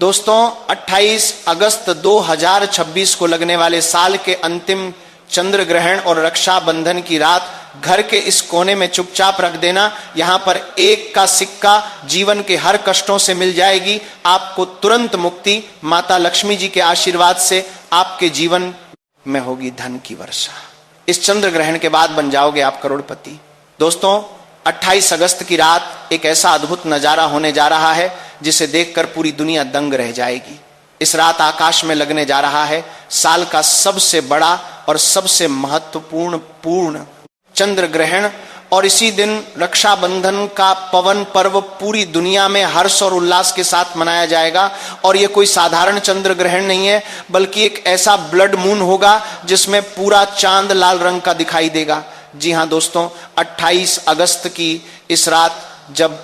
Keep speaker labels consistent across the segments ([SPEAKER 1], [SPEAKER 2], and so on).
[SPEAKER 1] दोस्तों 28 अगस्त 2026 को लगने वाले साल के अंतिम चंद्र ग्रहण और रक्षाबंधन की रात घर के इस कोने में चुपचाप रख देना। यहां पर एक का सिक्का जीवन के हर कष्टों से मिल जाएगी, आपको तुरंत मुक्ति। माता लक्ष्मी जी के आशीर्वाद से आपके जीवन में होगी धन की वर्षा। इस चंद्र ग्रहण के बाद बन जाओगे आप करोड़पति। दोस्तों 28 अगस्त की रात एक ऐसा अद्भुत नजारा होने जा रहा है जिसे देखकर पूरी दुनिया दंग रह जाएगी। इस रात आकाश में लगने जा रहा है साल का सबसे बड़ा और सबसे महत्वपूर्ण चंद्र ग्रहण, और इसी दिन रक्षाबंधन का पवन पर्व पूरी दुनिया में हर्ष और उल्लास के साथ मनाया जाएगा। और यह कोई साधारण चंद्र ग्रहण नहीं है, बल्कि एक ऐसा ब्लड मून होगा जिसमें पूरा चांद लाल रंग का दिखाई देगा। जी हां दोस्तों, 28 अगस्त की इस रात जब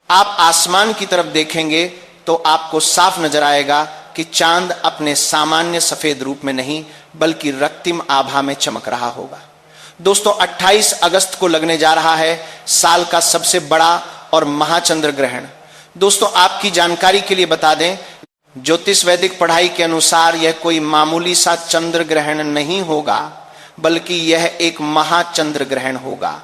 [SPEAKER 1] आप आसमान की तरफ देखेंगे तो आपको साफ नजर आएगा कि चांद अपने सामान्य सफेद रूप में नहीं बल्कि रक्तिम आभा में चमक रहा होगा। दोस्तों 28 अगस्त को लगने जा रहा है साल का सबसे बड़ा और महाचंद्र ग्रहण। दोस्तों आपकी जानकारी के लिए बता दें, ज्योतिष वैदिक पढ़ाई के अनुसार यह कोई मामूली सा चंद्र ग्रहण नहीं होगा, बल्कि यह एक महाचंद्र ग्रहण होगा।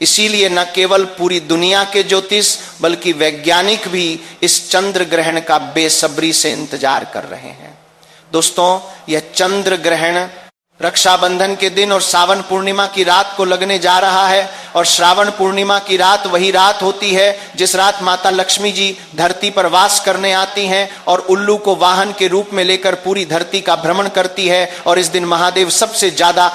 [SPEAKER 1] इसीलिए न केवल पूरी दुनिया के ज्योतिष बल्कि वैज्ञानिक भी इस चंद्र ग्रहण का बेसब्री से इंतजार कर रहे हैं। दोस्तों यह चंद्र ग्रहण रक्षाबंधन के दिन और श्रावण पूर्णिमा की रात को लगने जा रहा है। और श्रावण पूर्णिमा की रात वही रात होती है जिस रात माता लक्ष्मी जी धरती पर वास करने आती हैं और उल्लू को वाहन के रूप में लेकर पूरी धरती का भ्रमण करती है। और इस दिन महादेव सबसे ज्यादा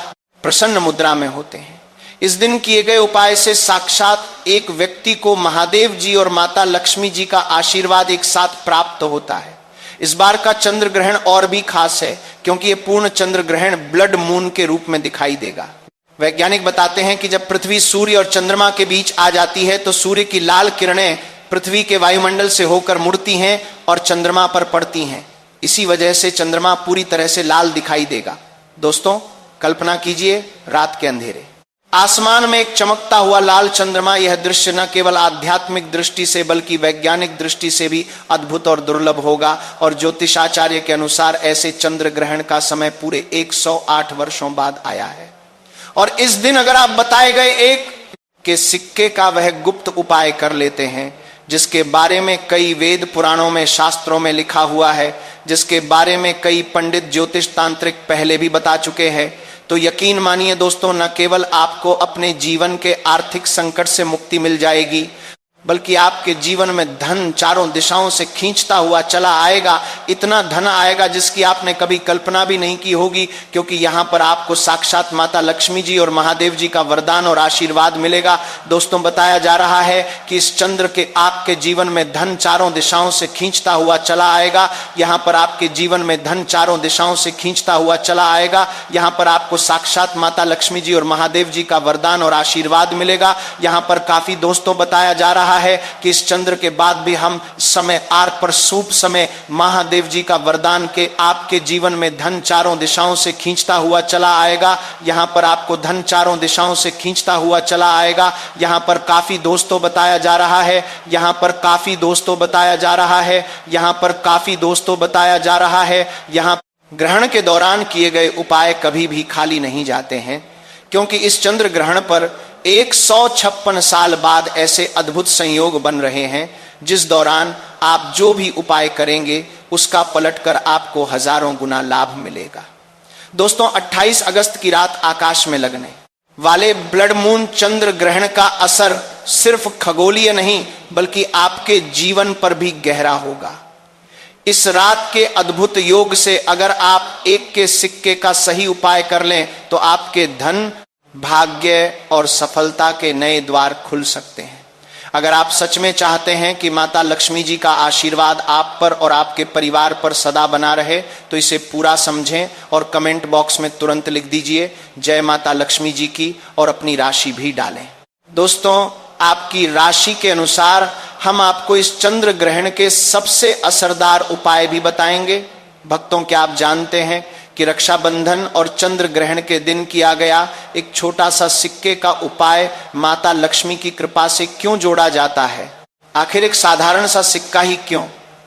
[SPEAKER 1] प्रसन्न मुद्रा में होते हैं। इस दिन किए गए उपाय से साक्षात एक व्यक्ति को महादेव जी और माता लक्ष्मी जी का आशीर्वाद एक साथ प्राप्त होता है। इस बार का चंद्र ग्रहण और भी खास है क्योंकि यह पूर्ण चंद्र ग्रहण ब्लड मून के रूप में दिखाई देगा। वैज्ञानिक बताते हैं कि जब पृथ्वी सूर्य और चंद्रमा के बीच आ जाती है तो सूर्य की लाल किरणें पृथ्वी के वायुमंडल से होकर मुड़ती हैं और चंद्रमा पर पड़ती हैं। इसी वजह से चंद्रमा पूरी तरह से लाल दिखाई देगा। दोस्तों कल्पना कीजिए रात के अंधेरे आसमान में एक चमकता हुआ लाल चंद्रमा। यह दृश्य न केवल आध्यात्मिक दृष्टि से बल्कि वैज्ञानिक दृष्टि से भी अद्भुत और दुर्लभ होगा। और ज्योतिषाचार्य के अनुसार ऐसे चंद्र ग्रहण का समय पूरे 108 वर्षों बाद आया है। और इस दिन अगर आप बताए गए एक के सिक्के का वह गुप्त उपाय कर लेते हैं जिसके बारे में कई वेद पुराणों में शास्त्रों में लिखा हुआ है, जिसके बारे में कई पंडित ज्योतिष तांत्रिक पहले भी बता चुके हैं, तो यकीन मानिए दोस्तों न केवल आपको अपने जीवन के आर्थिक संकट से मुक्ति मिल जाएगी बल्कि आपके जीवन में धन चारों दिशाओं से खींचता हुआ चला आएगा। इतना धन आएगा जिसकी आपने कभी कल्पना भी नहीं की होगी, क्योंकि यहां पर आपको साक्षात माता लक्ष्मी जी और महादेव जी का वरदान और आशीर्वाद मिलेगा। दोस्तों बताया जा रहा है कि इस चंद्र के आपके जीवन में धन चारों दिशाओं से खींचता हुआ चला आएगा। यहां पर आपके जीवन में धन चारों दिशाओं से खींचता हुआ चला आएगा। यहां पर आपको साक्षात माता लक्ष्मी जी और महादेव जी का वरदान और आशीर्वाद मिलेगा। यहां पर काफी दोस्तों बताया जा रहा है कि इस चंद्र के बाद भी हम समय आर पर शुभ समय महादेव जी का वरदान के आपके जीवन में धन चारों दिशाओं से खींचता हुआ चला आएगा। यहां पर आपको धन चारों दिशाओं से खींचता हुआ चला आएगा। यहां पर काफी दोस्तों बताया जा रहा है, यहां पर काफी दोस्तों बताया जा रहा है, यहां पर काफी दोस्तों बताया जा रहा है। यहां ग्रहण के दौरान किए गए उपाय कभी भी खाली नहीं जाते हैं, क्योंकि इस चंद्र ग्रहण पर 156 साल बाद ऐसे अद्भुत संयोग बन रहे हैं जिस दौरान आप जो भी उपाय करेंगे उसका पलटकर आपको हजारों गुना लाभ मिलेगा। दोस्तों 28 अगस्त की रात आकाश में लगने वाले ब्लड मून चंद्र ग्रहण का असर सिर्फ खगोलीय नहीं बल्कि आपके जीवन पर भी गहरा होगा। इस रात के अद्भुत योग से अगर आप एक के सिक्के का सही उपाय कर लें तो आपके धन भाग्य और सफलता के नए द्वार खुल सकते हैं। अगर आप सच में चाहते हैं कि माता लक्ष्मी जी का आशीर्वाद आप पर और आपके परिवार पर सदा बना रहे तो इसे पूरा समझें और कमेंट बॉक्स में तुरंत लिख दीजिए जय माता लक्ष्मी जी की और अपनी राशि भी डालें। दोस्तों आपकी राशि के अनुसार हम आपको इस चंद्र ग्रहण के सबसे असरदार उपाय भी बताएंगे। भक्तों क्या आप जानते हैं कि रक्षाबंधन और चंद्र ग्रहण के दिन किया गया एक छोटा सा सिक्के का उपाय माता लक्ष्मी की कृपा से क्यों जोड़ा जाता है? आखिर एक साधारण सा सिक्का ही क्यों?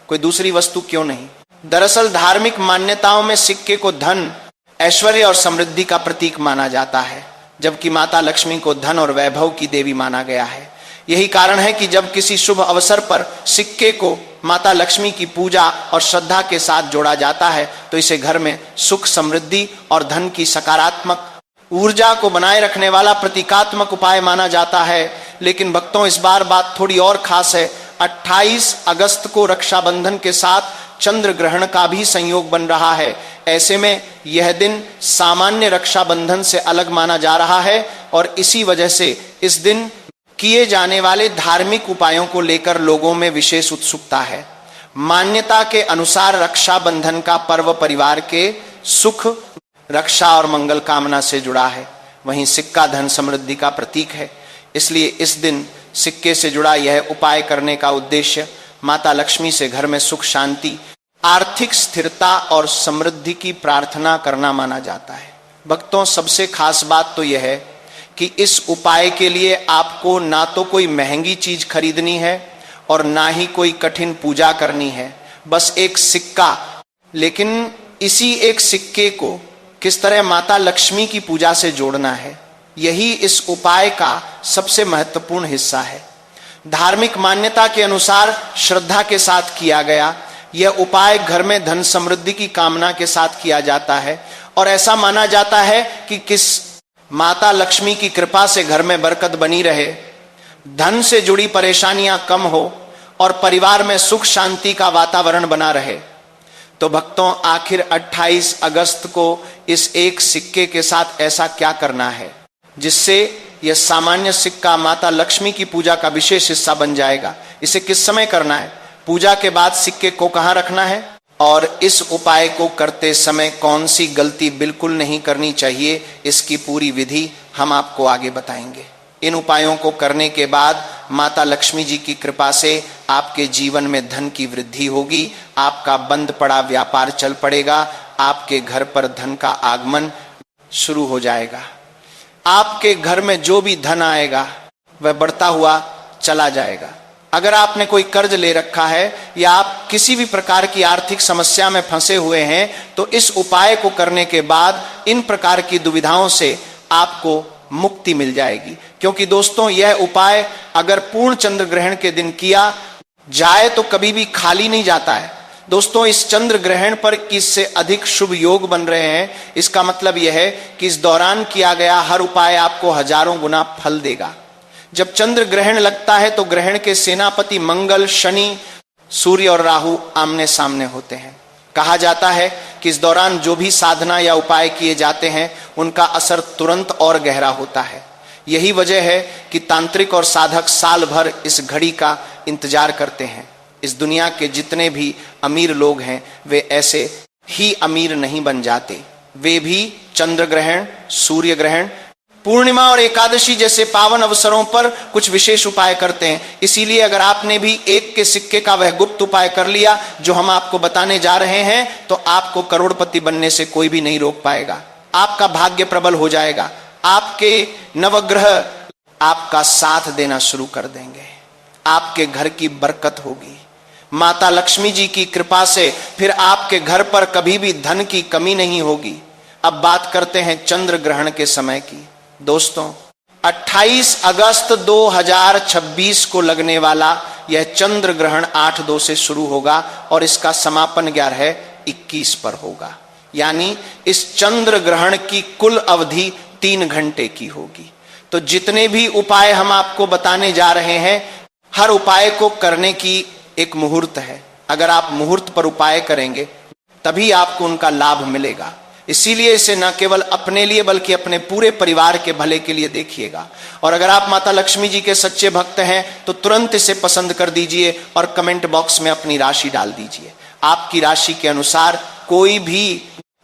[SPEAKER 1] कोई दूसरी वस्तु क्यों नहीं? दरअसल धार्मिक मान्यताओं में सिक्के को धन, ऐश्वर्य और समृद्धि का प्रतीक माना जाता है, जबकि माता लक्ष्मी को धन और वैभव की देवी माना गया है। यही कारण है कि जब किसी शुभ अवसर पर सिक्के को माता लक्ष्मी की पूजा और श्रद्धा के साथ जोड़ा जाता है तो इसे घर में सुख, समृद्धि और धन की सकारात्मक ऊर्जा को बनाए रखने वाला प्रतीकात्मक उपाय माना जाता है। लेकिन भक्तों, इस बार बात थोड़ी और खास है। 28 अगस्त को रक्षाबंधन के साथ चंद्र ग्रहण का भी संयोग बन रहा है। ऐसे में यह दिन सामान्य रक्षाबंधन से अलग माना जा रहा है और इसी वजह से इस दिन किए जाने वाले धार्मिक उपायों को लेकर लोगों में विशेष उत्सुकता है। मान्यता के अनुसार रक्षाबंधन का पर्व परिवार के सुख, रक्षा और मंगल कामना से जुड़ा है। वहीं सिक्का धन समृद्धि का प्रतीक है। इसलिए इस दिन सिक्के से जुड़ा यह उपाय करने का उद्देश्य माता लक्ष्मी से घर में सुख, शांति, आर्थिक स्थिरता और समृद्धि की प्रार्थना करना माना जाता है। भक्तों, सबसे खास बात तो यह है कि इस उपाय के लिए आपको ना तो कोई महंगी चीज खरीदनी है और ना ही कोई कठिन पूजा करनी है, बस एक सिक्का। लेकिन इसी एक सिक्के को किस तरह माता लक्ष्मी की पूजा से जोड़ना है, यही इस उपाय का सबसे महत्वपूर्ण हिस्सा है। धार्मिक मान्यता के अनुसार श्रद्धा के साथ किया गया यह उपाय घर में धन समृद्धि की कामना के साथ किया जाता है और ऐसा माना जाता है कि किस माता लक्ष्मी की कृपा से घर में बरकत बनी रहे, धन से जुड़ी परेशानियां कम हो और परिवार में सुख शांति का वातावरण बना रहे। तो भक्तों, आखिर 28 अगस्त को इस एक सिक्के के साथ ऐसा क्या करना है जिससे यह सामान्य सिक्का माता लक्ष्मी की पूजा का विशेष हिस्सा बन जाएगा? इसे किस समय करना है? पूजा के बाद सिक्के को कहां रखना है? और इस उपाय को करते समय कौन सी गलती बिल्कुल नहीं करनी चाहिए, इसकी पूरी विधि हम आपको आगे बताएंगे। इन उपायों को करने के बाद माता लक्ष्मी जी की कृपा से आपके जीवन में धन की वृद्धि होगी, आपका बंद पड़ा व्यापार चल पड़ेगा, आपके घर पर धन का आगमन शुरू हो जाएगा। आपके घर में जो भी धन आएगा वह बढ़ता हुआ चला जाएगा। अगर आपने कोई कर्ज ले रखा है या आप किसी भी प्रकार की आर्थिक समस्या में फंसे हुए हैं तो इस उपाय को करने के बाद इन प्रकार की दुविधाओं से आपको मुक्ति मिल जाएगी। क्योंकि दोस्तों, यह उपाय अगर पूर्ण चंद्र ग्रहण के दिन किया जाए तो कभी भी खाली नहीं जाता है। दोस्तों, इस चंद्र ग्रहण पर इससे अधिक शुभ योग बन रहे हैं। इसका मतलब यह है कि इस दौरान किया गया हर उपाय आपको हजारों गुना फल देगा। जब चंद्र ग्रहण लगता है तो ग्रहण के सेनापति मंगल, शनि, सूर्य और राहु आमने सामने होते हैं। कहा जाता है कि इस दौरान जो भी साधना या उपाय किए जाते हैं उनका असर तुरंत और गहरा होता है। यही वजह है कि तांत्रिक और साधक साल भर इस घड़ी का इंतजार करते हैं। इस दुनिया के जितने भी अमीर लोग हैं वे ऐसे ही अमीर नहीं बन जाते। वे भी चंद्र ग्रहण, सूर्य ग्रहण, पूर्णिमा और एकादशी जैसे पावन अवसरों पर कुछ विशेष उपाय करते हैं। इसीलिए अगर आपने भी एक के सिक्के का वह गुप्त उपाय कर लिया जो हम आपको बताने जा रहे हैं तो आपको करोड़पति बनने से कोई भी नहीं रोक पाएगा। आपका भाग्य प्रबल हो जाएगा। आपके नवग्रह आपका साथ देना शुरू कर देंगे। आपके घर की बरकत होगी। माता लक्ष्मी जी की कृपा से फिर आपके घर पर कभी भी धन की कमी नहीं होगी। अब बात करते हैं चंद्र ग्रहण के समय की। दोस्तों, 28 अगस्त 2026 को लगने वाला यह चंद्र ग्रहण 8/2 से शुरू होगा और इसका समापन 11/21 पर होगा। यानी इस चंद्र ग्रहण की कुल अवधि 3 घंटे की होगी। तो जितने भी उपाय हम आपको बताने जा रहे हैं, हर उपाय को करने की एक मुहूर्त है। अगर आप मुहूर्त पर उपाय करेंगे तभी आपको उनका लाभ मिलेगा। इसीलिए इसे न केवल अपने लिए बल्कि अपने पूरे परिवार के भले के लिए देखिएगा। और अगर आप माता लक्ष्मी जी के सच्चे भक्त हैं तो तुरंत इसे पसंद कर दीजिए और कमेंट बॉक्स में अपनी राशि डाल दीजिए। आपकी राशि के अनुसार कोई भी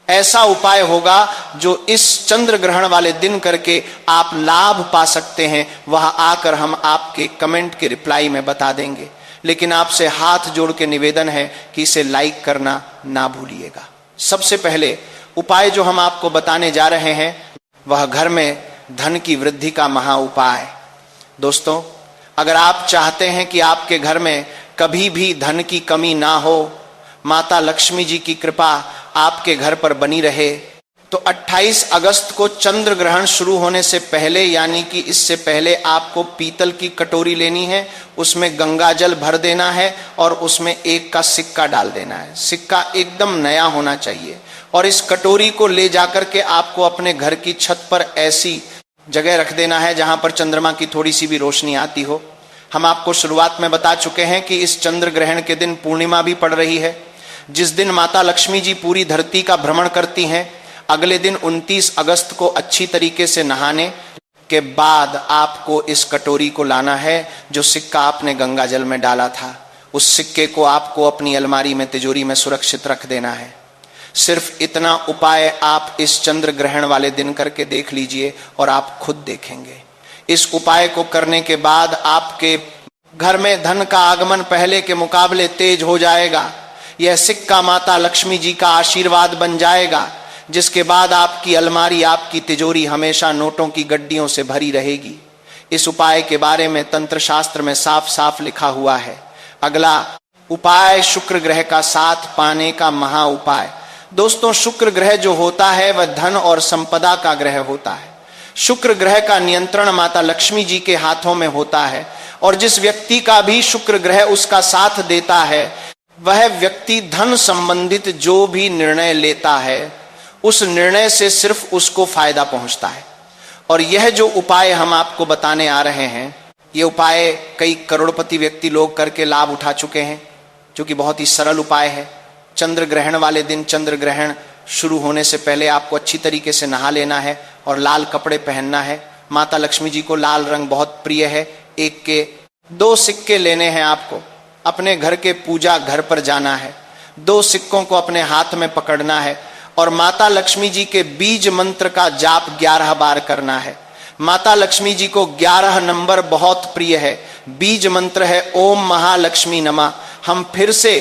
[SPEAKER 1] ऐसा उपाय होगा जो इस चंद्र ग्रहण वाले दिन करके आप लाभ पा सकते हैं, वहां आकर हम आपके कमेंट के रिप्लाई में बता देंगे। लेकिन आपसे हाथ जोड़ के निवेदन है कि इसे लाइक करना ना भूलिएगा। सबसे पहले उपाय जो हम आपको बताने जा रहे हैं वह घर में धन की वृद्धि का महा उपाय। दोस्तों, अगर आप चाहते हैं कि आपके घर में कभी भी धन की कमी ना हो, माता लक्ष्मी जी की कृपा आपके घर पर बनी रहे। तो 28 अगस्त को चंद्र ग्रहण शुरू होने से पहले, यानी कि इससे पहले आपको पीतल की कटोरी लेनी है, उसमें गंगा जल भर देना है और उसमें 1 का सिक्का डाल देना है। सिक्का एकदम नया होना चाहिए और इस कटोरी को ले जाकर के आपको अपने घर की छत पर ऐसी जगह रख देना है जहां पर चंद्रमा की थोड़ी सी भी रोशनी आती हो। हम आपको शुरुआत में बता चुके हैं कि इस चंद्र ग्रहण के दिन पूर्णिमा भी पड़ रही है, जिस दिन माता लक्ष्मी जी पूरी धरती का भ्रमण करती हैं। अगले दिन 29 अगस्त को अच्छी तरीके से नहाने के बाद आपको इस कटोरी को लाना है, जो सिक्का आपने गंगा जल में डाला था, उस सिक्के को आपको अपनी अलमारी में, तिजोरी में सुरक्षित रख देना है। सिर्फ इतना उपाय आप इस चंद्र ग्रहण वाले दिन करके देख लीजिए और आप खुद देखेंगे। इस उपाय को करने के बाद आपके घर में धन का आगमन पहले के मुकाबले तेज हो जाएगा। यह सिक्का माता लक्ष्मी जी का आशीर्वाद बन जाएगा, जिसके बाद आपकी अलमारी, आपकी तिजोरी हमेशा नोटों की गड्डियों से भरी रहेगी। इस उपाय के बारे में तंत्र शास्त्र में साफ साफ लिखा हुआ है। अगला उपाय, शुक्र ग्रह का साथ पाने का महा उपाय। दोस्तों, शुक्र ग्रह जो होता है वह धन और संपदा का ग्रह होता है। शुक्र ग्रह का नियंत्रण माता लक्ष्मी जी के हाथों में होता है और जिस व्यक्ति का भी शुक्र ग्रह उसका साथ देता है, वह व्यक्ति धन संबंधित जो भी निर्णय लेता है उस निर्णय से सिर्फ उसको फायदा पहुंचता है। और यह जो उपाय हम आपको बताने आ रहे हैं, ये उपाय कई करोड़पति व्यक्ति लोग करके लाभ उठा चुके हैं, जो कि बहुत ही सरल उपाय है। चंद्र ग्रहण वाले दिन, चंद्र ग्रहण शुरू होने से पहले आपको अच्छी तरीके से नहा लेना है और लाल कपड़े पहनना है। माता लक्ष्मी जी को लाल रंग बहुत प्रिय है। 1 के 2 सिक्के लेने हैं आपको, अपने घर के पूजा घर पर जाना है, 2 सिक्कों को अपने हाथ में पकड़ना है और माता लक्ष्मी जी के बीज मंत्र का जाप 11 बार करना है। माता लक्ष्मी जी को 11 नंबर बहुत प्रिय है। बीज मंत्र है ओम महालक्ष्मी नमः। हम फिर से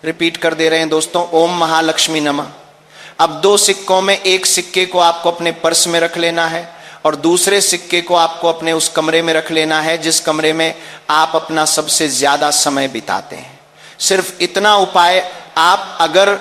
[SPEAKER 1] रिपीट कर दे रहे हैं दोस्तों, ओम महालक्ष्मी नमः। अब 2 सिक्कों में 1 सिक्के को आपको अपने पर्स में रख लेना है और दूसरे सिक्के को आपको अपने उस कमरे में रख लेना है जिस कमरे में आप अपना सबसे ज्यादा समय बिताते हैं। सिर्फ इतना उपाय आप अगर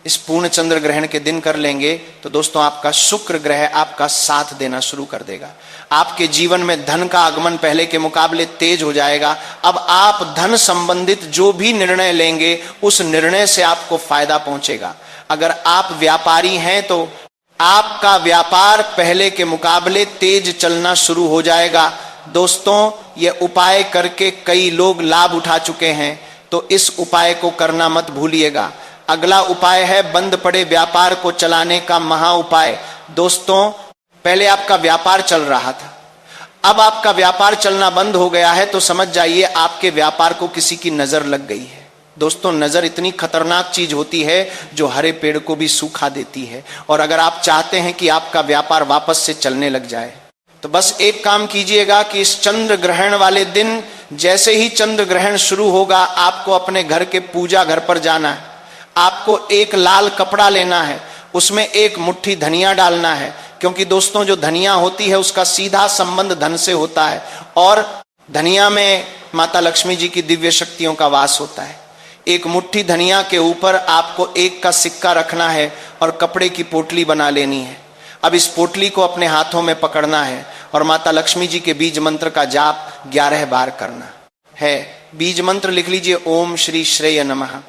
[SPEAKER 1] इस पूर्ण चंद्र ग्रहण के दिन कर लेंगे तो दोस्तों आपका शुक्र ग्रह आपका साथ देना शुरू कर देगा। आपके जीवन में धन का आगमन पहले के मुकाबले तेज हो जाएगा। अब आप धन संबंधित जो भी निर्णय लेंगे उस निर्णय से आपको फायदा पहुंचेगा। अगर आप व्यापारी हैं तो आपका व्यापार पहले के मुकाबले तेज चलना शुरू हो जाएगा। दोस्तों, यह उपाय करके कई लोग लाभ उठा चुके हैं, तो इस उपाय को करना मत भूलिएगा। अगला उपाय है बंद पड़े व्यापार को चलाने का महा उपाय। दोस्तों, पहले आपका व्यापार चल रहा था, अब आपका व्यापार चलना बंद हो गया है, तो समझ जाइए आपके व्यापार को किसी की नजर लग गई है। दोस्तों, नजर इतनी खतरनाक चीज होती है जो हरे पेड़ को भी सूखा देती है। और अगर आप चाहते हैं कि आपका व्यापार वापस से चलने लग जाए तो बस एक काम कीजिएगा कि इस चंद्र ग्रहण वाले दिन, जैसे ही चंद्र ग्रहण शुरू होगा, आपको अपने घर के पूजा घर पर जाना है। आपको 1 लाल कपड़ा लेना है, उसमें 1 मुट्ठी धनिया डालना है, क्योंकि दोस्तों जो धनिया होती है उसका सीधा संबंध धन से होता है और धनिया में माता लक्ष्मी जी की दिव्य शक्तियों का वास होता है। 1 मुट्ठी धनिया के ऊपर आपको 1 का सिक्का रखना है और कपड़े की पोटली बना लेनी है। अब इस पोटली को अपने हाथों में पकड़ना है और माता लक्ष्मी जी के बीज मंत्र का जाप 11 बार करना है। बीज मंत्र लिख लीजिए, ओम श्री श्रेय नमः।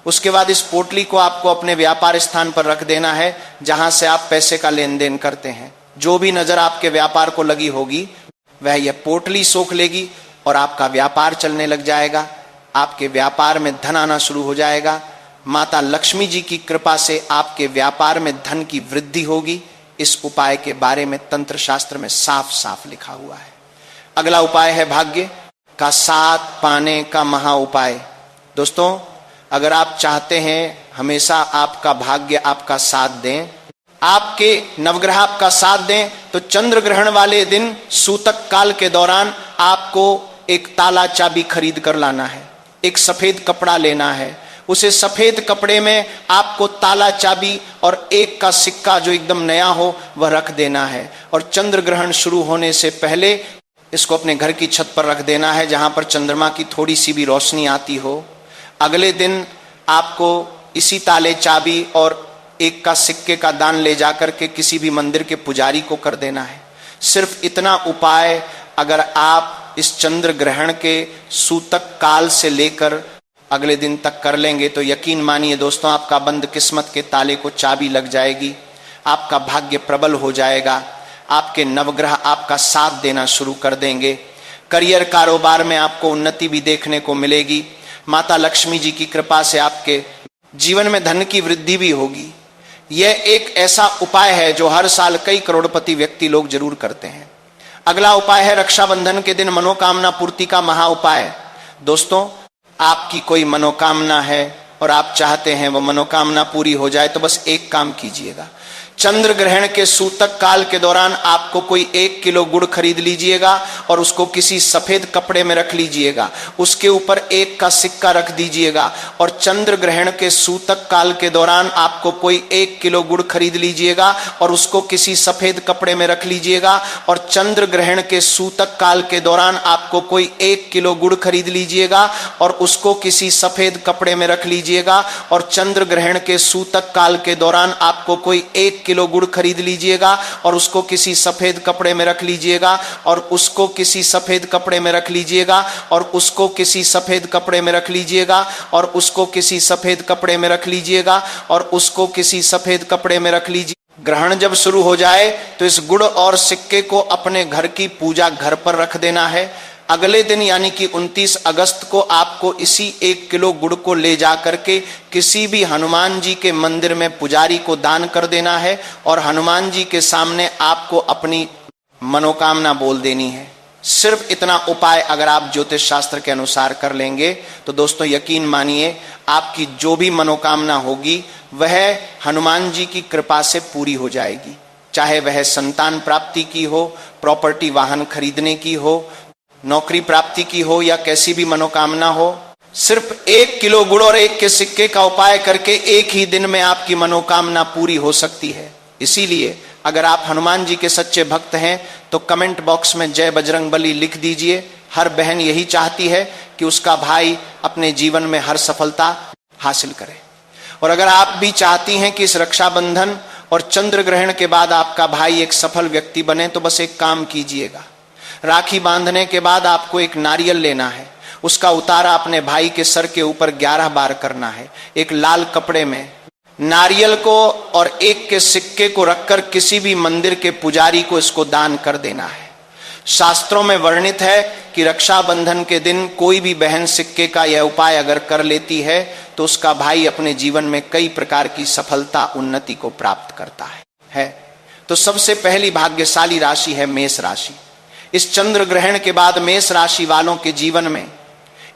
[SPEAKER 1] उसके बाद इस पोटली को आपको अपने व्यापार स्थान पर रख देना है जहां से आप पैसे का लेन देन करते हैं। जो भी नजर आपके व्यापार को लगी होगी वह यह पोटली सोख लेगी और आपका व्यापार चलने लग जाएगा। आपके व्यापार में धन आना शुरू हो जाएगा। माता लक्ष्मी जी की कृपा से आपके व्यापार में धन की वृद्धि होगी। इस उपाय के बारे में तंत्र शास्त्र में साफ साफ लिखा हुआ है। अगला उपाय है भाग्य का साथ पाने का महा उपाय। दोस्तों, अगर आप चाहते हैं हमेशा आपका भाग्य आपका साथ दें, आपके नवग्रह आपका साथ दें, तो चंद्र ग्रहण वाले दिन सूतक काल के दौरान आपको 1 ताला चाबी खरीद कर लाना है। 1 सफेद कपड़ा लेना है, उसे सफेद कपड़े में आपको ताला चाबी और 1 का सिक्का जो एकदम नया हो वह रख देना है। और चंद्र ग्रहण शुरू होने से पहले इसको अपने घर की छत पर रख देना है जहां पर चंद्रमा की थोड़ी सी भी रोशनी आती हो। अगले दिन आपको इसी ताले, चाबी और एक का सिक्के का दान ले जाकर के किसी भी मंदिर के पुजारी को कर देना है। सिर्फ इतना उपाय अगर आप इस चंद्र ग्रहण के सूतक काल से लेकर अगले दिन तक कर लेंगे तो यकीन मानिए दोस्तों, आपका बंद किस्मत के ताले को चाबी लग जाएगी, आपका भाग्य प्रबल हो जाएगा, आपके नवग्रह आपका साथ देना शुरू कर देंगे। करियर, कारोबार में आपको उन्नति भी देखने को मिलेगी। माता लक्ष्मी जी की कृपा से आपके जीवन में धन की वृद्धि भी होगी। यह एक ऐसा उपाय है जो हर साल कई करोड़पति व्यक्ति लोग जरूर करते हैं। अगला उपाय है रक्षाबंधन के दिन मनोकामना पूर्ति का महा उपाय। दोस्तों, आपकी कोई मनोकामना है और आप चाहते हैं वो मनोकामना पूरी हो जाए तो बस एक काम कीजिएगा। चंद्र ग्रहण के सूतक काल के दौरान आपको कोई 1 किलो गुड़ खरीद लीजिएगा और उसको किसी सफेद कपड़े में रख लीजिएगा, उसके ऊपर 1 का सिक्का रख दीजिएगा और चंद्र ग्रहण के सूतक काल के दौरान आपको कोई 1 किलो गुड़ खरीद लीजिएगा और उसको किसी सफेद कपड़े में रख लीजिएगा। और चंद्र ग्रहण के सूतक काल के दौरान आपको कोई 1 किलो गुड़ खरीद लीजिएगा और उसको किसी सफेद कपड़े में रख लीजिएगा। और चंद्र ग्रहण के सूतक काल के दौरान आपको कोई 1 किलो गुड़ खरीद लीजिएगा और उसको किसी सफेद कपड़े में रख लीजिएगा और उसको किसी सफेद कपड़े में रख लीजिएगा और उसको किसी सफेद कपड़े में रख लीजिएगा और उसको किसी सफेद कपड़े में रख लीजिएगा और उसको किसी सफेद कपड़े में रख लीजिए। ग्रहण जब शुरू हो जाए तो इस गुड़ और सिक्के को अपने घर की पूजा घर पर रख देना है। अगले दिन यानी कि 29 अगस्त को आपको इसी 1 किलो गुड़ को ले जाकर के किसी भी हनुमान जी के मंदिर में पुजारी को दान कर देना है और हनुमान जी के सामने आपको अपनी मनोकामना बोल देनी है। सिर्फ इतना उपाय अगर आप ज्योतिष शास्त्र के अनुसार कर लेंगे तो दोस्तों यकीन मानिए आपकी जो भी मनोकामना होगी वह हनुमान जी की कृपा से पूरी हो जाएगी। चाहे वह संतान प्राप्ति की हो, प्रॉपर्टी वाहन खरीदने की हो, नौकरी प्राप्ति की हो या कैसी भी मनोकामना हो। सिर्फ 1 किलो गुड़ और 1 के सिक्के का उपाय करके एक ही दिन में आपकी मनोकामना पूरी हो सकती है। इसीलिए अगर आप हनुमान जी के सच्चे भक्त हैं तो कमेंट बॉक्स में जय बजरंगबली लिख दीजिए। हर बहन यही चाहती है कि उसका भाई अपने जीवन में हर सफलता हासिल करे। और अगर आप भी चाहती हैं कि इस रक्षाबंधन और चंद्र ग्रहण के बाद आपका भाई एक सफल व्यक्ति बने तो बस एक काम कीजिएगा। राखी बांधने के बाद आपको एक नारियल लेना है, उसका उतारा अपने भाई के सर के ऊपर 11 बार करना है। एक लाल कपड़े में नारियल को और 1 के सिक्के को रखकर किसी भी मंदिर के पुजारी को इसको दान कर देना है। शास्त्रों में वर्णित है कि रक्षाबंधन के दिन कोई भी बहन सिक्के का यह उपाय अगर कर लेती है तो उसका भाई अपने जीवन में कई प्रकार की सफलता, उन्नति को प्राप्त करता है। तो सबसे पहली भाग्यशाली राशि है मेष राशि। इस चंद्र ग्रहण के बाद मेष राशि वालों के जीवन में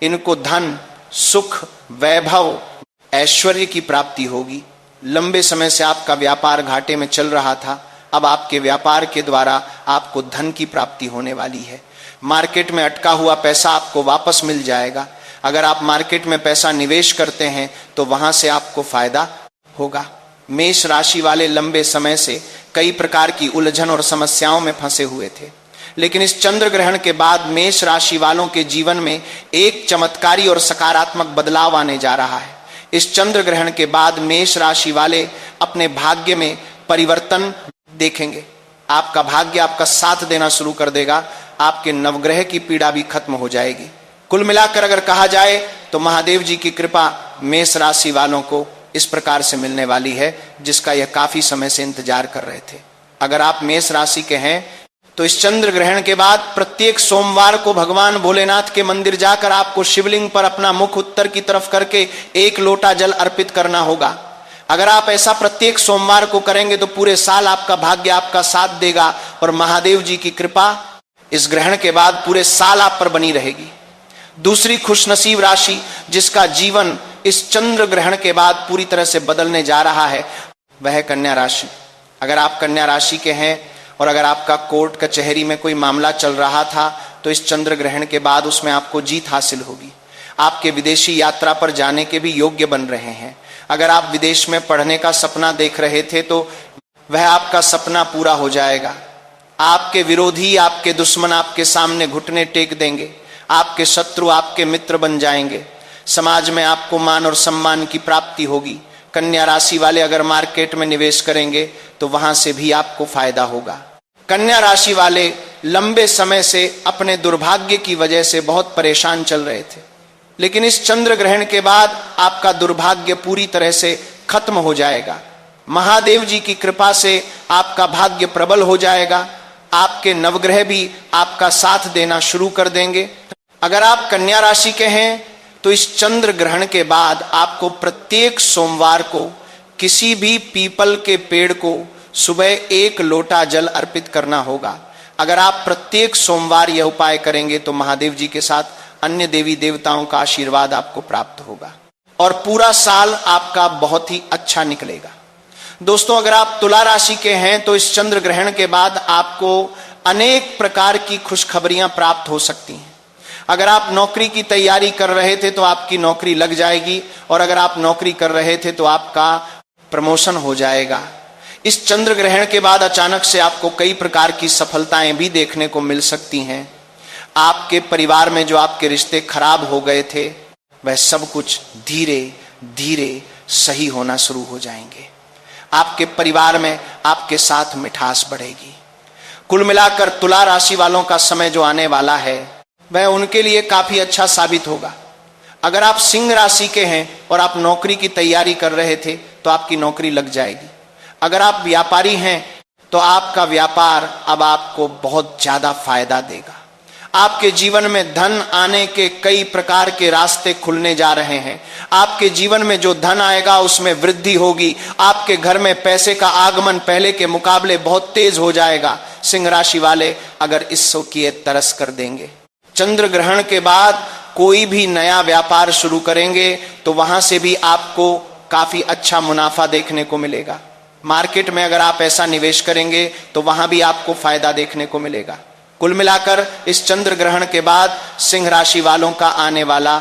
[SPEAKER 1] इनको धन, सुख, वैभव, ऐश्वर्य की प्राप्ति होगी। लंबे समय से आपका व्यापार घाटे में चल रहा था, अब आपके व्यापार के द्वारा आपको धन की प्राप्ति होने वाली है। मार्केट में अटका हुआ पैसा आपको वापस मिल जाएगा। अगर आप मार्केट में पैसा निवेश करते हैं तो वहां से आपको फायदा होगा। मेष राशि वाले लंबे समय से कई प्रकार की उलझन और समस्याओं में फंसे हुए थे, लेकिन इस चंद्र ग्रहण के बाद मेष राशि वालों के जीवन में एक चमत्कारी और सकारात्मक बदलाव आने जा रहा है। इस चंद्र ग्रहण के बाद मेष राशि वाले अपने भाग्य में परिवर्तन देखेंगे। आपका भाग्य आपका साथ देना शुरू कर देगा। आपके नवग्रह की पीड़ा भी खत्म हो जाएगी। कुल मिलाकर अगर कहा जाए तो महादेव जी की कृपा मेष राशि वालों को इस प्रकार से मिलने वाली है जिसका यह काफी समय से इंतजार कर रहे थे। अगर आप मेष राशि के हैं तो इस चंद्र ग्रहण के बाद प्रत्येक सोमवार को भगवान भोलेनाथ के मंदिर जाकर आपको शिवलिंग पर अपना मुख उत्तर की तरफ करके 1 लोटा जल अर्पित करना होगा। अगर आप ऐसा प्रत्येक सोमवार को करेंगे तो पूरे साल आपका भाग्य आपका साथ देगा और महादेव जी की कृपा इस ग्रहण के बाद पूरे साल आप पर बनी रहेगी। दूसरी खुशनसीब राशि जिसका जीवन इस चंद्र ग्रहण के बाद पूरी तरह से बदलने जा रहा है वह है कन्या राशि। अगर आप कन्या राशि के हैं और अगर आपका कोर्ट कचहरी में कोई मामला चल रहा था तो इस चंद्र ग्रहण के बाद उसमें आपको जीत हासिल होगी। आपके विदेशी यात्रा पर जाने के भी योग्य बन रहे हैं। अगर आप विदेश में पढ़ने का सपना देख रहे थे तो वह आपका सपना पूरा हो जाएगा। आपके विरोधी, आपके दुश्मन आपके सामने घुटने टेक देंगे, आपके शत्रु आपके मित्र बन जाएंगे। समाज में आपको मान और सम्मान की प्राप्ति होगी। कन्या राशि वाले अगर मार्केट में निवेश करेंगे तो वहां से भी आपको फायदा होगा। कन्या राशि वाले लंबे समय से अपने दुर्भाग्य की वजह से बहुत परेशान चल रहे थे, लेकिन इस चंद्र ग्रहण के बाद आपका दुर्भाग्य पूरी तरह से खत्म हो जाएगा। महादेव जी की कृपा से आपका भाग्य प्रबल हो जाएगा। आपके नवग्रह भी आपका साथ देना शुरू कर देंगे। अगर आप कन्या राशि के हैं तो इस चंद्र ग्रहण के बाद आपको प्रत्येक सोमवार को किसी भी पीपल के पेड़ को सुबह 1 लोटा जल अर्पित करना होगा। अगर आप प्रत्येक सोमवार यह उपाय करेंगे तो महादेव जी के साथ अन्य देवी देवताओं का आशीर्वाद आपको प्राप्त होगा और पूरा साल आपका बहुत ही अच्छा निकलेगा। दोस्तों, अगर आप तुला राशि के हैं तो इस चंद्र ग्रहण के बाद आपको अनेक प्रकार की खुशखबरियां प्राप्त हो सकती हैं। अगर आप नौकरी की तैयारी कर रहे थे तो आपकी नौकरी लग जाएगी, और अगर आप नौकरी कर रहे थे तो आपका प्रमोशन हो जाएगा। इस चंद्र ग्रहण के बाद अचानक से आपको कई प्रकार की सफलताएं भी देखने को मिल सकती हैं। आपके परिवार में जो आपके रिश्ते खराब हो गए थे वह सब कुछ धीरे धीरे सही होना शुरू हो जाएंगे। आपके परिवार में आपके साथ मिठास बढ़ेगी। कुल मिलाकर तुला राशि वालों का समय जो आने वाला है वह उनके लिए काफी अच्छा साबित होगा। अगर आप सिंह राशि के हैं और आप नौकरी की तैयारी कर रहे थे तो आपकी नौकरी लग जाएगी। अगर आप व्यापारी हैं तो आपका व्यापार अब आपको बहुत ज्यादा फायदा देगा। आपके जीवन में धन आने के कई प्रकार के रास्ते खुलने जा रहे हैं। आपके जीवन में जो धन आएगा उसमें वृद्धि होगी। आपके घर में पैसे का आगमन पहले के मुकाबले बहुत तेज हो जाएगा। सिंह राशि वाले अगर इसको किए तरस कर देंगे। चंद्र ग्रहण के बाद कोई भी नया व्यापार शुरू करेंगे तो वहां से भी आपको काफी अच्छा मुनाफा देखने को मिलेगा। मार्केट में अगर आप ऐसा निवेश करेंगे तो वहां भी आपको फायदा देखने को मिलेगा। कुल मिलाकर इस चंद्र ग्रहण के बाद सिंह राशि वालों का आने वाला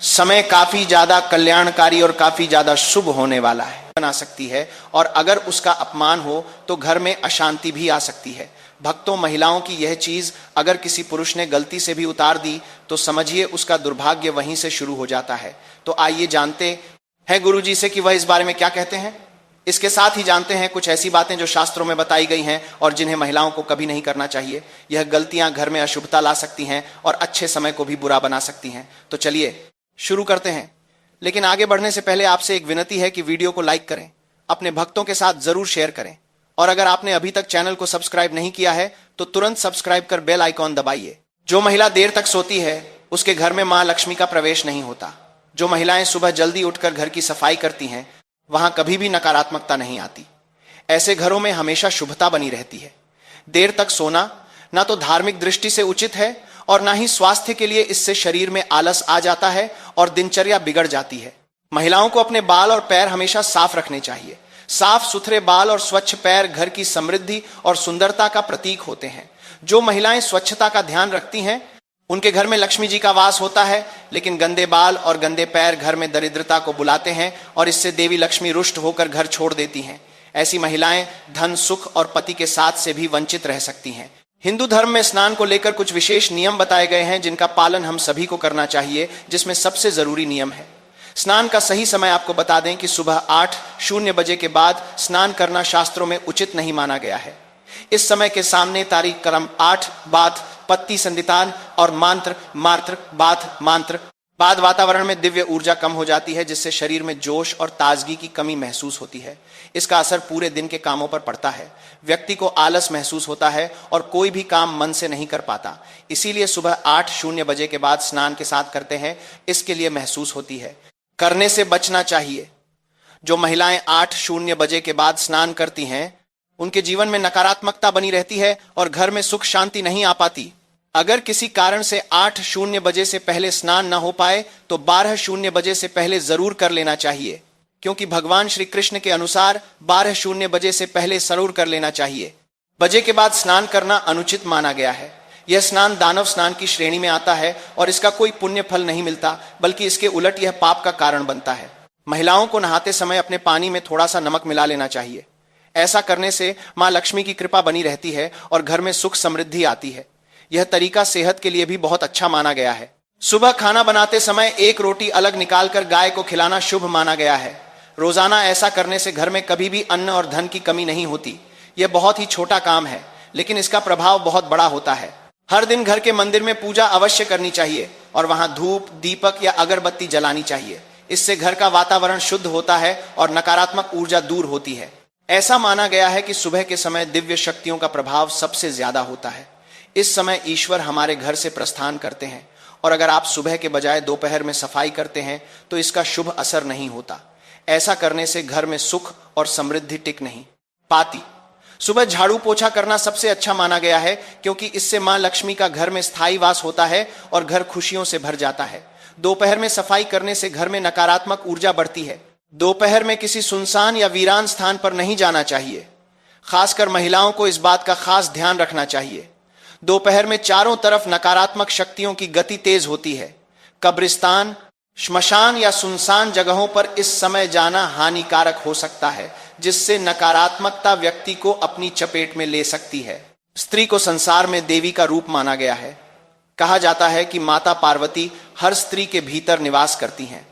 [SPEAKER 1] समय काफी ज्यादा कल्याणकारी और काफी ज्यादा शुभ होने वाला है। बना सकती है, और अगर उसका अपमान हो तो घर में अशांति भी आ सकती है। भक्तों, महिलाओं की यह चीज अगर किसी पुरुष ने गलती से भी उतार दी तो समझिए उसका दुर्भाग्य वहीं से शुरू हो जाता है। तो आइए जानते हैं गुरु जी से कि वह इस बारे में क्या कहते हैं। इसके साथ ही जानते हैं कुछ ऐसी बातें जो शास्त्रों में बताई गई हैं और जिन्हें महिलाओं को कभी नहीं करना चाहिए। यह गलतियां घर में अशुभता ला सकती हैं और अच्छे समय को भी बुरा बना सकती हैं। तो चलिए शुरू करते हैं। लेकिन आगे बढ़ने से पहले आपसे एक विनती है कि वीडियो को लाइक करें, अपने भक्तों के साथ जरूर शेयर करें, और अगर आपने अभी तक चैनल को सब्सक्राइब नहीं किया है तो तुरंत सब्सक्राइब कर बेल आइकॉन दबाइए। जो महिला देर तक सोती है उसके घर में मां लक्ष्मी का प्रवेश नहीं होता। जो महिलाएं सुबह जल्दी उठकर घर की सफाई करती हैं वहां कभी भी नकारात्मकता नहीं आती। ऐसे घरों में हमेशा शुभता बनी रहती है। देर तक सोना ना तो धार्मिक दृष्टि से उचित है और ना ही स्वास्थ्य के लिए। इससे शरीर में आलस आ जाता है और दिनचर्या बिगड़ जाती है। महिलाओं को अपने बाल और पैर हमेशा साफ रखने चाहिए। साफ सुथरे बाल और स्वच्छ पैर घर की समृद्धि और सुंदरता का प्रतीक होते हैं। जो महिलाएं स्वच्छता का ध्यान रखती हैं उनके घर में लक्ष्मी जी का वास होता है, लेकिन गंदे बाल और गंदे पैर घर में दरिद्रता को बुलाते हैं और इससे देवी लक्ष्मी रुष्ट होकर घर छोड़ देती हैं। ऐसी महिलाएं धन, सुख और पति के साथ से भी वंचित रह सकती हैं। हिंदू धर्म में स्नान को लेकर कुछ विशेष नियम बताए गए हैं जिनका पालन हम सभी को करना चाहिए, जिसमें सबसे जरूरी नियम है स्नान का सही समय। आपको बता दें कि सुबह 8:00 बजे के बाद स्नान करना शास्त्रों में उचित नहीं माना गया है। इस समय के सामने तारीख क्रम 8 बात पत्ती संदितान और मांत्र मात्र बात मांत्र बाद वातावरण में दिव्य ऊर्जा कम हो जाती है, जिससे शरीर में जोश और ताजगी की कमी महसूस होती है। इसका असर पूरे दिन के कामों पर पड़ता है। व्यक्ति को आलस महसूस होता है और कोई भी काम मन से नहीं कर पाता। इसीलिए सुबह 8:00 बजे के बाद स्नान के साथ करते हैं, इसके लिए महसूस होती है। करने से बचना चाहिए। जो महिलाएं 8:00 बजे के बाद स्नान करती हैं उनके जीवन में नकारात्मकता बनी रहती है और घर में सुख शांति नहीं आ पाती। अगर किसी कारण से 8:00 बजे से पहले स्नान ना हो पाए तो 12:00 बजे से पहले जरूर कर लेना चाहिए, क्योंकि भगवान श्री कृष्ण के अनुसार 12:00 बजे से पहले जरूर कर लेना चाहिए। बजे के बाद स्नान करना अनुचित माना गया है। यह स्नान दानव स्नान की श्रेणी में आता है और इसका कोई पुण्य फल नहीं मिलता, बल्कि इसके उलट यह पाप का कारण बनता है। महिलाओं को नहाते समय अपने पानी में थोड़ा सा नमक मिला लेना चाहिए। ऐसा करने से मां लक्ष्मी की कृपा बनी रहती है और घर में सुख समृद्धि आती है। यह तरीका सेहत के लिए भी बहुत अच्छा माना गया है। सुबह खाना बनाते समय एक रोटी अलग निकालकर गाय को खिलाना शुभ माना गया है। रोजाना ऐसा करने से घर में कभी भी अन्न और धन की कमी नहीं होती। यह बहुत ही छोटा काम है, लेकिन इसका प्रभाव बहुत बड़ा होता है। हर दिन घर के मंदिर में पूजा अवश्य करनी चाहिए और वहां धूप, दीपक या अगरबत्ती जलानी चाहिए। इससे घर का वातावरण शुद्ध होता है और नकारात्मक ऊर्जा दूर होती है। ऐसा माना गया है कि सुबह के समय दिव्य शक्तियों का प्रभाव सबसे ज्यादा होता है। इस समय ईश्वर हमारे घर से प्रस्थान करते हैं और अगर आप सुबह के बजाय दोपहर में सफाई करते हैं तो इसका शुभ असर नहीं होता। ऐसा करने से घर में सुख और समृद्धि टिक नहीं पाती। सुबह झाड़ू पोछा करना सबसे अच्छा माना गया है, क्योंकि इससे मां लक्ष्मी का घर में स्थायी वास होता है और घर खुशियों से भर जाता है। दोपहर में सफाई करने से घर में नकारात्मक ऊर्जा बढ़ती है। दोपहर में किसी सुनसान या वीरान स्थान पर नहीं जाना चाहिए। खासकर महिलाओं को इस बात का खास ध्यान रखना चाहिए। दोपहर में चारों तरफ नकारात्मक शक्तियों की गति तेज होती है। कब्रिस्तान, श्मशान या सुनसान जगहों पर इस समय जाना हानिकारक हो सकता है, जिससे नकारात्मकता व्यक्ति को अपनी चपेट में ले सकती है। स्त्री को संसार में देवी का रूप माना गया है। कहा जाता है कि माता पार्वती हर स्त्री के भीतर निवास करती हैं।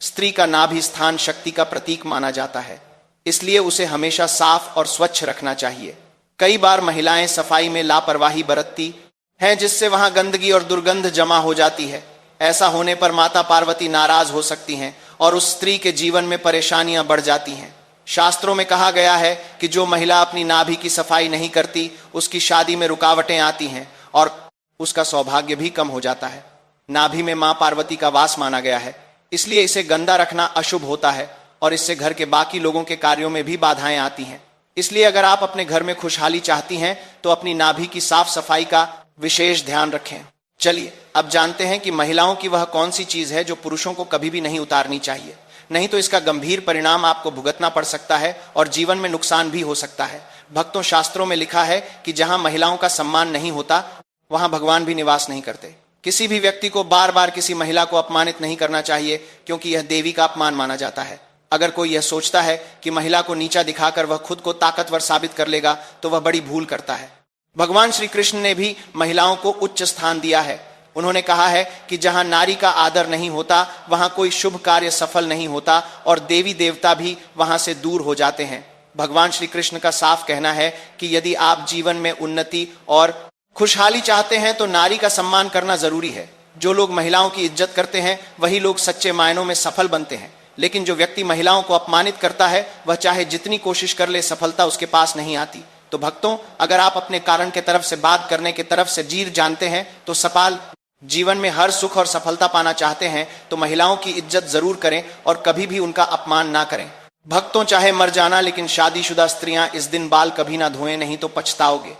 [SPEAKER 1] स्त्री का नाभि स्थान शक्ति का प्रतीक माना जाता है, इसलिए उसे हमेशा साफ और स्वच्छ रखना चाहिए। कई बार महिलाएं सफाई में लापरवाही बरतती हैं, जिससे वहां गंदगी और दुर्गंध जमा हो जाती है। ऐसा होने पर माता पार्वती नाराज हो सकती हैं और उस स्त्री के जीवन में परेशानियां बढ़ जाती हैं। शास्त्रों में कहा गया है कि जो महिला अपनी नाभि की सफाई नहीं करती, उसकी शादी में रुकावटें आती हैं और उसका सौभाग्य भी कम हो जाता है। नाभि में मां पार्वती का वास माना गया है, इसलिए इसे गंदा रखना अशुभ होता है और इससे घर के बाकी लोगों के कार्यों में भी बाधाएं आती हैं। इसलिए अगर आप अपने घर में खुशहाली चाहती हैं तो अपनी नाभि की साफ सफाई का विशेष ध्यान रखें। चलिए अब जानते हैं कि महिलाओं की वह कौन सी चीज है जो पुरुषों को कभी भी नहीं उतारनी चाहिए, नहीं तो इसका गंभीर परिणाम आपको भुगतना पड़ सकता है और जीवन में नुकसान भी हो सकता है। भक्तों, शास्त्रों में लिखा है कि जहां महिलाओं का सम्मान नहीं होता वहां भगवान भी निवास नहीं करते। किसी भी व्यक्ति को बार बार किसी महिला को अपमानित नहीं करना चाहिए, क्योंकि यह देवी का अपमान माना जाता है। अगर कोई यह सोचता है कि महिला को नीचा दिखाकर वह खुद को ताकतवर साबित कर लेगा तो वह बड़ी भूल करता है। भगवान श्री कृष्ण ने भी महिलाओं को उच्च स्थान दिया है। उन्होंने कहा है कि जहां नारी का आदर नहीं होता वहां कोई शुभ कार्य सफल नहीं होता और देवी देवता भी वहां से दूर हो जाते हैं। भगवान श्री कृष्ण का साफ कहना है कि यदि आप जीवन में उन्नति और खुशहाली चाहते हैं तो नारी का सम्मान करना जरूरी है। जो लोग महिलाओं की इज्जत करते हैं वही लोग सच्चे मायनों में सफल बनते हैं, लेकिन जो व्यक्ति महिलाओं को अपमानित करता है वह चाहे जितनी कोशिश कर ले, सफलता उसके पास नहीं आती। तो भक्तों, अगर आप अपने कारण के तरफ से बात करने के तरफ से जीर जानते हैं तो सपाल जीवन में हर सुख और सफलता पाना चाहते हैं तो महिलाओं की इज्जत जरूर करें और कभी भी उनका अपमान ना करें। भक्तों, चाहे मर जाना, लेकिन शादीशुदा स्त्रियां इस दिन बाल कभी ना धोएं, नहीं तो पछताओगे।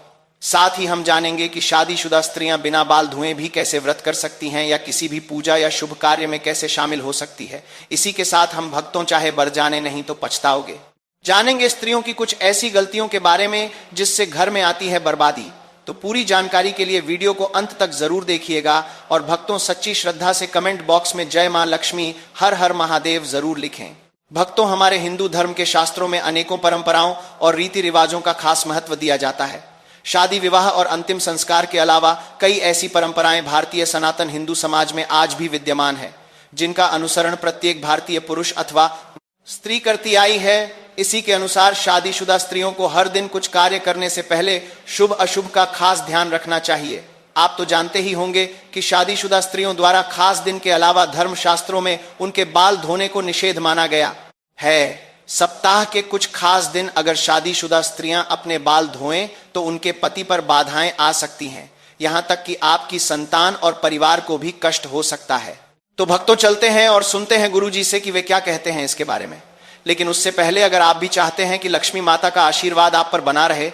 [SPEAKER 1] साथ ही हम जानेंगे कि शादीशुदा स्त्रियां बिना बाल धोए भी कैसे व्रत कर सकती हैं या किसी भी पूजा या शुभ कार्य में कैसे शामिल हो सकती है। इसी के साथ हम भक्तों, चाहे मर जाने, नहीं तो पछताओगे, जानेंगे स्त्रियों की कुछ ऐसी गलतियों के बारे में जिससे घर में आती है बर्बादी। तो पूरी जानकारी के लिए वीडियो को अंत तक जरूर देखिएगा और भक्तों, सच्ची श्रद्धा से कमेंट बॉक्स में जय मां लक्ष्मी, हर हर महादेव जरूर लिखें। भक्तों, हमारे हिंदू धर्म के शास्त्रों में अनेकों परंपराओं और रीति रिवाजों का खास महत्व दिया जाता है। शादी, विवाह और अंतिम संस्कार के अलावा कई ऐसी परंपराएं भारतीय सनातन हिंदू समाज में आज भी विद्यमान है, जिनका अनुसरण प्रत्येक भारतीय पुरुष अथवा स्त्री करती आई है। इसी के अनुसार शादीशुदा स्त्रियों को हर दिन कुछ कार्य करने से पहले शुभ अशुभ का खास ध्यान रखना चाहिए। आप तो जानते ही होंगे कि शादीशुदा स्त्रियों द्वारा खास दिन के अलावा धर्म शास्त्रों में उनके बाल धोने को निषेध माना गया है। सप्ताह के कुछ खास दिन अगर शादीशुदा स्त्रियां अपने बाल धोएं तो उनके पति पर बाधाएं आ सकती हैं, यहां तक कि आपकी संतान और परिवार को भी कष्ट हो सकता है। तो भक्तों, चलते हैं और सुनते हैं गुरुजी से कि वे क्या कहते हैं इसके बारे में। लेकिन उससे पहले अगर आप भी चाहते हैं कि लक्ष्मी माता का आशीर्वाद आप पर बना रहे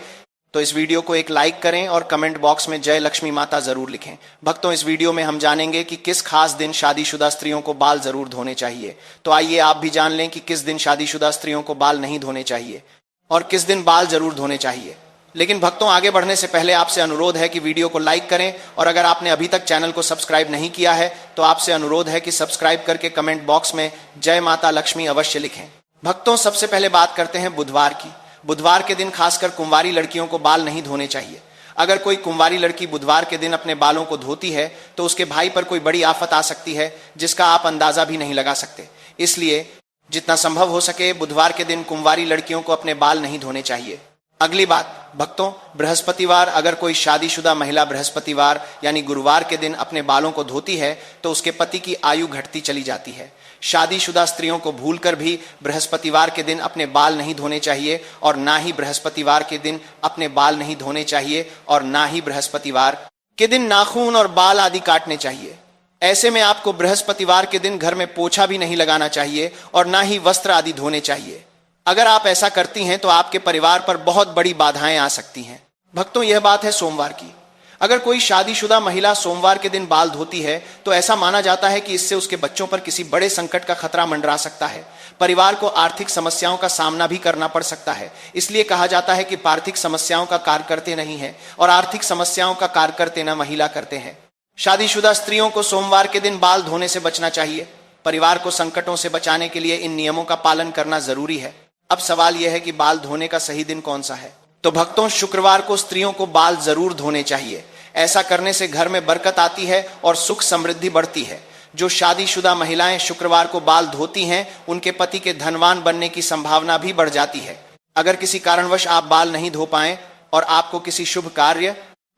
[SPEAKER 1] तो इस वीडियो को एक लाइक करें और कमेंट बॉक्स में जय लक्ष्मी माता जरूर लिखें। भक्तों, इस वीडियो में हम जानेंगे कि किस खास दिन शादीशुदा स्त्रियों को बाल जरूर धोने चाहिए। तो आइए आप भी जान लें कि किस दिन शादीशुदा स्त्रियों को बाल नहीं धोने चाहिए और किस दिन बाल जरूर धोने चाहिए। लेकिन भक्तों, आगे बढ़ने से पहले आपसे अनुरोध है कि वीडियो को लाइक करें और अगर आपने अभी तक चैनल को सब्सक्राइब नहीं किया है तो आपसे अनुरोध है कि सब्सक्राइब करके कमेंट बॉक्स में जय माता लक्ष्मी अवश्य लिखें। भक्तों, सबसे पहले बात करते हैं बुधवार की। बुधवार के दिन खासकर कुंवारी लड़कियों को बाल नहीं धोने चाहिए। अगर कोई कुंवारी लड़की बुधवार के दिन अपने बालों को धोती है तो उसके भाई पर कोई बड़ी आफत आ सकती है जिसका आप अंदाजा भी नहीं लगा सकते। इसलिए जितना संभव हो सके बुधवार के दिन कुंवारी लड़कियों को अपने बाल नहीं धोने चाहिए। अगली बात भक्तों, बृहस्पतिवार, अगर कोई शादीशुदा महिला बृहस्पतिवार यानी गुरुवार के दिन अपने बालों को धोती है तो उसके पति की आयु घटती चली जाती है। शादीशुदा स्त्रियों को भूलकर भी बृहस्पतिवार के दिन अपने बाल नहीं धोने चाहिए और ना ही बृहस्पतिवार के दिन अपने बाल नहीं धोने चाहिए और ना ही बृहस्पतिवार के दिन नाखून और बाल आदि काटने चाहिए। ऐसे में आपको बृहस्पतिवार के दिन घर में पोछा भी नहीं लगाना चाहिए और ना ही वस्त्र आदि धोने चाहिए। अगर आप ऐसा करती हैं तो आपके परिवार पर बहुत बड़ी बाधाएं आ सकती हैं। भक्तों, यह बात है सोमवार की। अगर कोई शादीशुदा महिला सोमवार के दिन बाल धोती है तो ऐसा माना जाता है कि इससे उसके बच्चों पर किसी बड़े संकट का खतरा मंडरा सकता है। परिवार को आर्थिक समस्याओं का सामना भी करना पड़ सकता है। इसलिए कहा जाता है कि पार्थिक समस्याओं का कार्य करते नहीं है और आर्थिक समस्याओं का कार्य करते न महिला करते हैं। शादीशुदा स्त्रियों को सोमवार के दिन बाल धोने से बचना चाहिए। परिवार को संकटों से बचाने के लिए इन नियमों का पालन करना जरूरी है। अब सवाल यह है कि बाल धोने का सही दिन कौन सा है? तो भक्तों, शुक्रवार को स्त्रियों को बाल जरूर धोने चाहिए। ऐसा करने से घर में बरकत आती है और सुख समृद्धि बढ़ती है। जो शादीशुदा महिलाएं शुक्रवार को बाल धोती हैं उनके पति के धनवान बनने की संभावना भी बढ़ जाती है। अगर किसी कारणवश आप बाल नहीं धो पाएं और आपको किसी शुभ कार्य,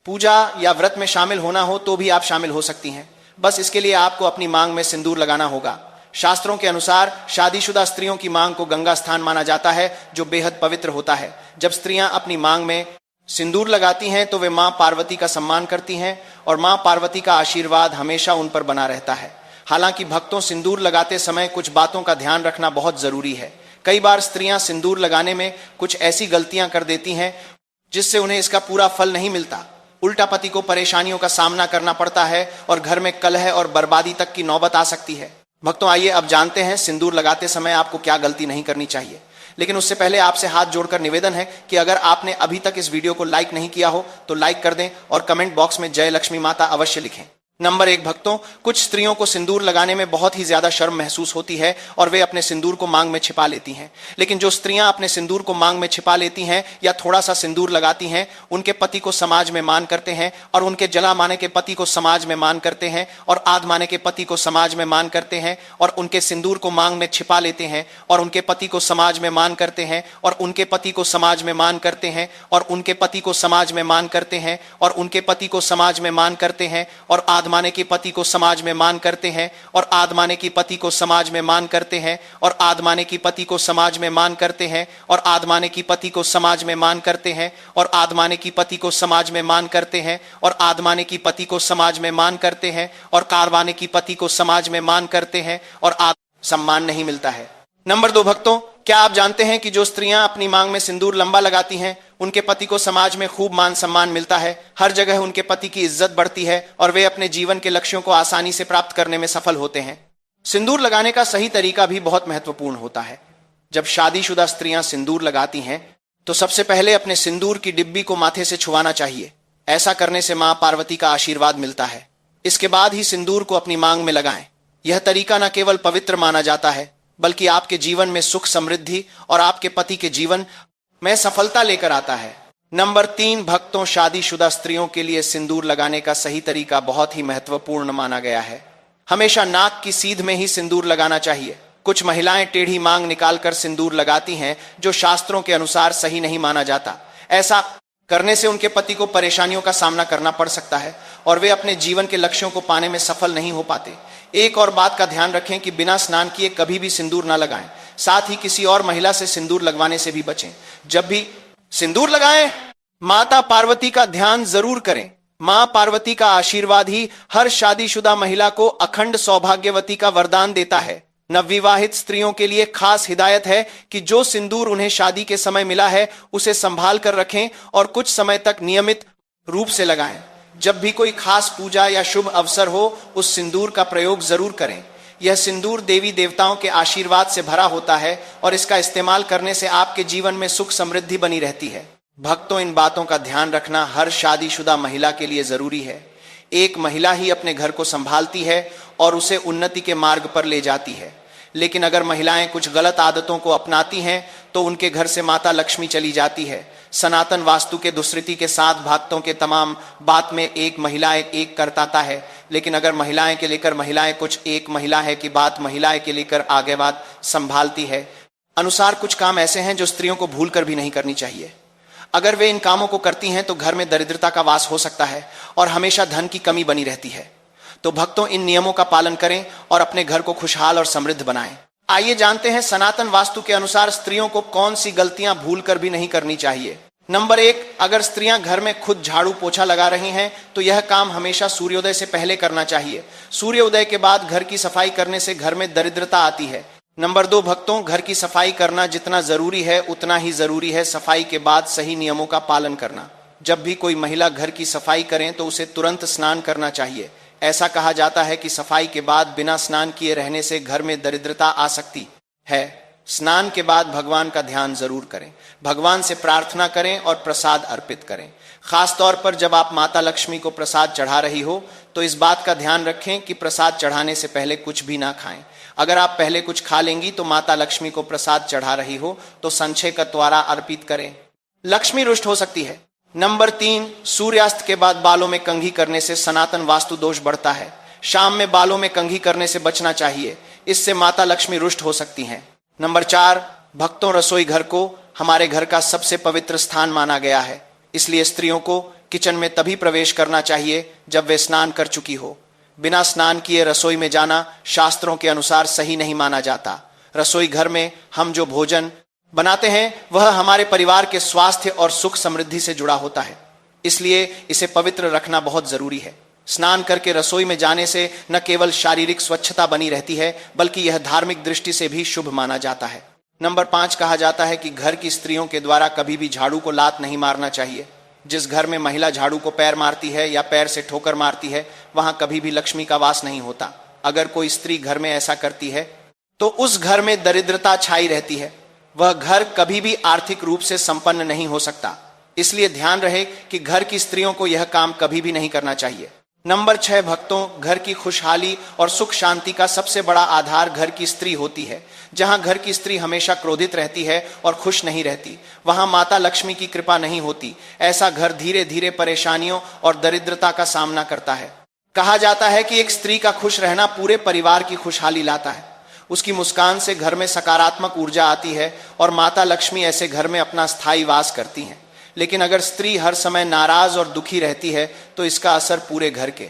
[SPEAKER 1] पूजा या व्रत में शामिल होना हो तो भी आप शामिल हो सकती हैं। बस इसके लिए आपको अपनी मांग में सिंदूर लगाना होगा। शास्त्रों के अनुसार शादीशुदा स्त्रियों की मांग को गंगा स्थान माना जाता है जो बेहद पवित्र होता है। जब स्त्रियां अपनी मांग में सिंदूर लगाती हैं तो वे मां पार्वती का सम्मान करती हैं और मां पार्वती का आशीर्वाद हमेशा उन पर बना रहता है। हालांकि भक्तों, सिंदूर लगाते समय कुछ बातों का ध्यान रखना बहुत जरूरी है। कई बार स्त्रियां सिंदूर लगाने में कुछ ऐसी गलतियां कर देती हैं जिससे उन्हें इसका पूरा फल नहीं मिलता। उल्टा पति को परेशानियों का सामना करना पड़ता है और घर में कलह और बर्बादी तक की नौबत आ सकती है। भक्तों, आइए अब जानते हैं सिंदूर लगाते समय आपको क्या गलती नहीं करनी चाहिए। लेकिन उससे पहले आपसे हाथ जोड़कर निवेदन है कि अगर आपने अभी तक इस वीडियो को लाइक नहीं किया हो तो लाइक कर दें और कमेंट बॉक्स में जय लक्ष्मी माता अवश्य लिखें। नंबर 1 भक्तों, कुछ स्त्रियों को सिंदूर लगाने में बहुत ही ज्यादा शर्म महसूस होती है और वे अपने सिंदूर को मांग में छिपा लेती हैं। लेकिन जो स्त्रियां अपने सिंदूर को मांग में छिपा लेती हैं या थोड़ा सा सिंदूर लगाती हैं, उनके पति को समाज में मान करते हैं और उनके जला माने के पति को समाज में मान करते हैं और आध माने के पति को समाज में मान करते हैं और उनके सिंदूर को मांग में छिपा लेते हैं और उनके पति को समाज में मान करते हैं और उनके पति को समाज में मान करते हैं और उनके पति को समाज में मान करते हैं और उनके पति को समाज में मान करते हैं और आध माने के पति को समाज में मान करते हैं और आध माने की पति को समाज में मान करते हैं और आध माने की पति को समाज में मान करते हैं और आध माने की पति को समाज में मान करते हैं और आध माने की पति को समाज में मान करते हैं और आध माने की पति को समाज में मान करते हैं और कारवाने की पति को समाज में मान करते हैं और सम्मान नहीं मिलता है। नंबर 2 भक्तों, क्या आप जानते हैं कि जो स्त्रियां अपनी मांग में सिंदूर लंबा लगाती हैं उनके पति को समाज में खूब मान सम्मान मिलता है। हर जगह उनके पति की इज्जत बढ़ती है और वे अपने जीवन के लक्ष्यों को आसानी से प्राप्त करने में सफल होते हैं। सिंदूर लगाने का सही तरीका भी बहुत महत्वपूर्ण होता है। जब शादीशुदा स्त्रियां सिंदूर लगाती हैं तो सबसे पहले अपने सिंदूर की डिब्बी को माथे से छुआना चाहिए। ऐसा करने से मां पार्वती का आशीर्वाद मिलता है। इसके बाद ही सिंदूर को अपनी मांग में लगाएं। यह तरीका न केवल पवित्र माना जाता है बल्कि आपके जीवन में सुख समृद्धि और आपके पति के जीवन में सफलता लेकर आता है। नंबर 3 भक्तों, शादीशुदा स्त्रियों के लिए सिंदूर लगाने का सही तरीका बहुत ही महत्वपूर्ण माना गया है। हमेशा नाक की सीध में ही सिंदूर लगाना चाहिए। कुछ महिलाएं टेढ़ी मांग निकालकर सिंदूर लगाती हैं जो शास्त्रों के अनुसार सही नहीं माना जाता। ऐसा करने से उनके पति को परेशानियों का सामना करना पड़ सकता है और वे अपने जीवन के लक्ष्यों को पाने में सफल नहीं हो पाते। एक और बात का ध्यान रखें कि बिना स्नान किए कभी भी सिंदूर ना लगाएं। साथ ही किसी और महिला से सिंदूर लगवाने से भी बचें। जब भी सिंदूर लगाएं, माता पार्वती का ध्यान जरूर करें। मां पार्वती का आशीर्वाद ही हर शादीशुदा महिला को अखंड सौभाग्यवती का वरदान देता है। नवविवाहित स्त्रियों के लिए खास हिदायत है कि जो सिंदूर उन्हें शादी के समय मिला है उसे संभाल कर रखें और कुछ समय तक नियमित रूप से लगाएं। जब भी कोई खास पूजा या शुभ अवसर हो उस सिंदूर का प्रयोग जरूर करें। यह सिंदूर देवी देवताओं के आशीर्वाद से भरा होता है और इसका इस्तेमाल करने से आपके जीवन में सुख समृद्धि बनी रहती है। भक्तों, इन बातों का ध्यान रखना हर शादीशुदा महिला के लिए जरूरी है। एक महिला ही अपने घर को संभालती है और उसे उन्नति के मार्ग पर ले जाती है। लेकिन अगर महिलाएं कुछ गलत आदतों को अपनाती हैं तो उनके घर से माता लक्ष्मी चली जाती है। सनातन वास्तु के दुष्कृति के 7 भागों के तमाम बात में एक महिला एक करता है, लेकिन अगर महिलाएं के लेकर महिलाएं कुछ एक महिला है की बात महिलाएं के लेकर आगे बात संभालती है अनुसार कुछ काम ऐसे हैं जो स्त्रियों को भूल कर भी नहीं करनी चाहिए। अगर वे इन कामों को करती हैं तो घर में दरिद्रता का वास हो सकता है और हमेशा धन की कमी बनी रहती है। तो भक्तों, इन नियमों का पालन करें और अपने घर को खुशहाल और समृद्ध बनाएं। आइए जानते हैं सनातन वास्तु के अनुसार स्त्रियों को कौन सी गलतियां भूल कर भी नहीं करनी चाहिए। नंबर 1, अगर स्त्रियां घर में खुद झाड़ू पोछा लगा रही हैं तो यह काम हमेशा सूर्योदय से पहले करना चाहिए। सूर्योदय के बाद घर की सफाई करने से घर में दरिद्रता आती है। नंबर 2, भक्तों, घर की सफाई करना जितना जरूरी है उतना ही जरूरी है सफाई के बाद सही नियमों का पालन करना। जब भी कोई महिला घर की सफाई करें तो उसे तुरंत स्नान करना चाहिए। ऐसा कहा जाता है कि सफाई के बाद बिना स्नान किए रहने से घर में दरिद्रता आ सकती है। स्नान के बाद भगवान का ध्यान जरूर करें, भगवान से प्रार्थना करें और प्रसाद अर्पित करें। खास तौर पर जब आप माता लक्ष्मी को प्रसाद चढ़ा रही हो तो इस बात का ध्यान रखें कि प्रसाद चढ़ाने से पहले कुछ भी ना खाएं। अगर आप पहले कुछ खा लेंगी तो माता लक्ष्मी को प्रसाद चढ़ा रही हो तो संचय का त्वारा अर्पित करें, लक्ष्मी रुष्ट हो सकती है। नंबर 3, सूर्यास्त के बाद बालों में कंघी करने से सनातन वास्तु दोष बढ़ता है। शाम में बालों में कंघी करने से बचना चाहिए, इससे माता लक्ष्मी रुष्ट हो सकती हैं। नंबर 4, भक्तों, रसोई घर को हमारे घर का सबसे पवित्र स्थान माना गया है, इसलिए स्त्रियों को किचन में तभी प्रवेश करना चाहिए जब वे स्नान कर चुकी हो। बिना स्नान किए रसोई में जाना शास्त्रों के अनुसार सही नहीं माना जाता। रसोई घर में हम जो भोजन बनाते हैं वह हमारे परिवार के स्वास्थ्य और सुख समृद्धि से जुड़ा होता है, इसलिए इसे पवित्र रखना बहुत जरूरी है। स्नान करके रसोई में जाने से न केवल शारीरिक स्वच्छता बनी रहती है बल्कि यह धार्मिक दृष्टि से भी शुभ माना जाता है। नंबर 5, कहा जाता है कि घर की स्त्रियों के द्वारा कभी भी झाड़ू को लात नहीं मारना चाहिए। जिस घर में महिला झाड़ू को पैर मारती है या पैर से ठोकर मारती है वहां कभी भी लक्ष्मी का वास नहीं होता। अगर कोई स्त्री घर में ऐसा करती है तो उस घर में दरिद्रता छाई रहती है, वह घर कभी भी आर्थिक रूप से संपन्न नहीं हो सकता। इसलिए ध्यान रहे कि घर की स्त्रियों को यह काम कभी भी नहीं करना चाहिए। नंबर 6, भक्तों, घर की खुशहाली और सुख शांति का सबसे बड़ा आधार घर की स्त्री होती है। जहां घर की स्त्री हमेशा क्रोधित रहती है और खुश नहीं रहती वहां माता लक्ष्मी की कृपा नहीं होती। ऐसा घर धीरे धीरे परेशानियों और दरिद्रता का सामना करता है। कहा जाता है कि एक स्त्री का खुश रहना पूरे परिवार की खुशहाली लाता है। उसकी मुस्कान से घर में सकारात्मक ऊर्जा आती है और माता लक्ष्मी ऐसे घर में अपना स्थायी वास करती हैं। लेकिन अगर स्त्री हर समय नाराज और दुखी रहती है तो इसका असर पूरे घर के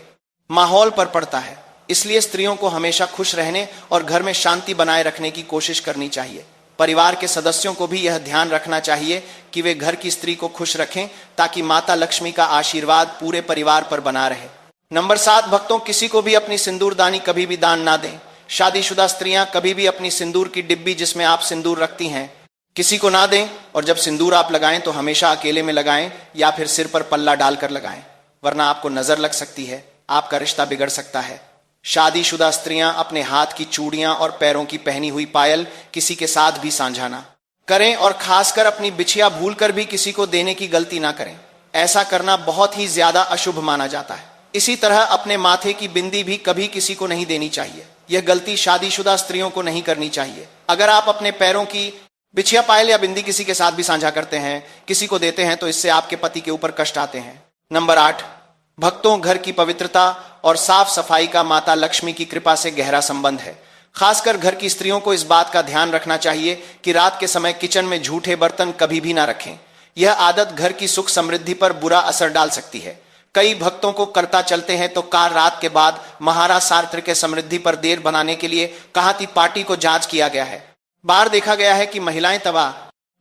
[SPEAKER 1] माहौल पर पड़ता है। इसलिए स्त्रियों को हमेशा खुश रहने और घर में शांति बनाए रखने की कोशिश करनी चाहिए। परिवार के सदस्यों को भी यह ध्यान रखना चाहिए कि वे घर की स्त्री को खुश रखें ताकि माता लक्ष्मी का आशीर्वाद पूरे परिवार पर बना रहे। नंबर 7, भक्तों, किसी को भी अपनी सिंदूरदानी कभी भी दान ना दें। शादीशुदा स्त्रियां कभी भी अपनी सिंदूर की डिब्बी जिसमें आप सिंदूर रखती हैं किसी को ना दें, और जब सिंदूर आप लगाएं तो हमेशा अकेले में लगाएं या फिर सिर पर पल्ला डालकर लगाएं, वरना आपको नजर लग सकती है, आपका रिश्ता बिगड़ सकता है। शादीशुदा स्त्रियां अपने हाथ की चूड़ियां और पैरों की पहनी हुई पायल किसी के साथ भी साझा ना करें और खासकर अपनी बिछिया भूलकर भी किसी को देने की गलती ना करें। ऐसा करना बहुत ही ज्यादा अशुभ माना जाता है। इसी तरह अपने माथे की बिंदी भी कभी किसी को नहीं देनी चाहिए। यह गलती शादीशुदा स्त्रियों को नहीं करनी चाहिए। अगर आप अपने पैरों की बिछिया पायल या बिंदी किसी के साथ भी साझा करते हैं, किसी को देते हैं, तो इससे आपके पति के ऊपर कष्ट आते हैं। नंबर 8, भक्तों, घर की पवित्रता और साफ सफाई का माता लक्ष्मी की कृपा से गहरा संबंध है। खासकर घर की स्त्रियों को इस बात का ध्यान रखना चाहिए कि रात के समय किचन में झूठे बर्तन कभी भी ना रखें। यह आदत घर की सुख समृद्धि पर बुरा असर डाल सकती है। कई भक्तों को करता चलते हैं तो कार रात के बाद महाराज सार्त्र के समृद्धि पर देर बनाने के लिए कहाती पार्टी को जांच किया गया है। बाहर देखा गया है कि महिलाएं तवा,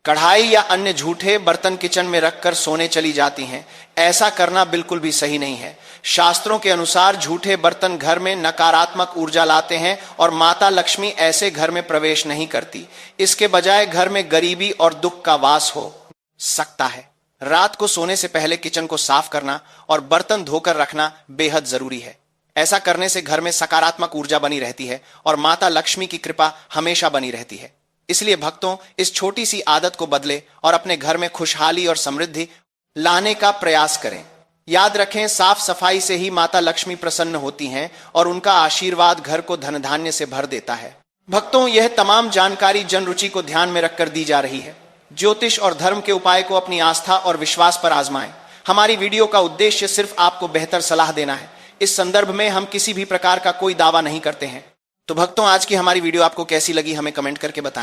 [SPEAKER 1] कढ़ाई या अन्य झूठे बर्तन किचन में रखकर सोने चली जाती हैं। ऐसा करना बिल्कुल भी सही नहीं है। शास्त्रों के अनुसार झूठे बर्तन घर में नकारात्मक ऊर्जा लाते हैं और माता लक्ष्मी ऐसे घर में प्रवेश नहीं करती। इसके बजाय घर में गरीबी और दुख का वास हो सकता है। रात को सोने से पहले किचन को साफ करना और बर्तन धोकर रखना बेहद जरूरी है। ऐसा करने से घर में सकारात्मक ऊर्जा बनी रहती है और माता लक्ष्मी की कृपा हमेशा बनी रहती है। इसलिए भक्तों, इस छोटी सी आदत को बदले और अपने घर में खुशहाली और समृद्धि लाने का प्रयास करें। याद रखें, साफ सफाई से ही माता लक्ष्मी प्रसन्न होती हैं और उनका आशीर्वाद घर को धन धान्य से भर देता है। भक्तों, यह तमाम जानकारी जन रुचि को ध्यान में रखकर दी जा रही है। ज्योतिष और धर्म के उपाय को अपनी आस्था और विश्वास पर आजमाएं। हमारी वीडियो का उद्देश्य सिर्फ आपको बेहतर सलाह देना है। इस संदर्भ में हम किसी भी प्रकार का कोई दावा नहीं करते हैं। तो भक्तों, आज की हमारी वीडियो आपको कैसी लगी हमें कमेंट करके बताएं।